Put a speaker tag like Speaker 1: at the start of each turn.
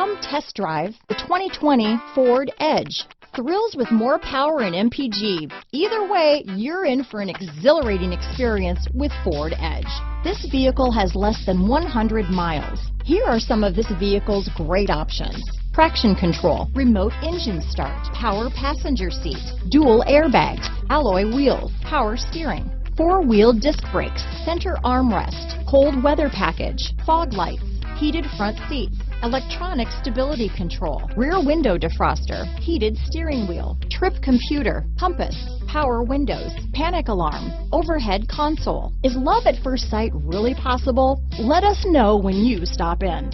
Speaker 1: Come test drive the 2020 Ford Edge. Thrills with more power and MPG. Either way, you're in for an exhilarating experience with Ford Edge. This vehicle has less than 100 miles. Here are some of this vehicle's great options: traction control, remote engine start, power passenger seat, dual airbags, alloy wheels, power steering, four-wheel disc brakes, center armrest, cold weather package, fog lights, heated front seats, electronic stability control, rear window defroster, heated steering wheel, trip computer, compass, power windows, panic alarm, overhead console. Is love at first sight really possible? Let us know when you stop in.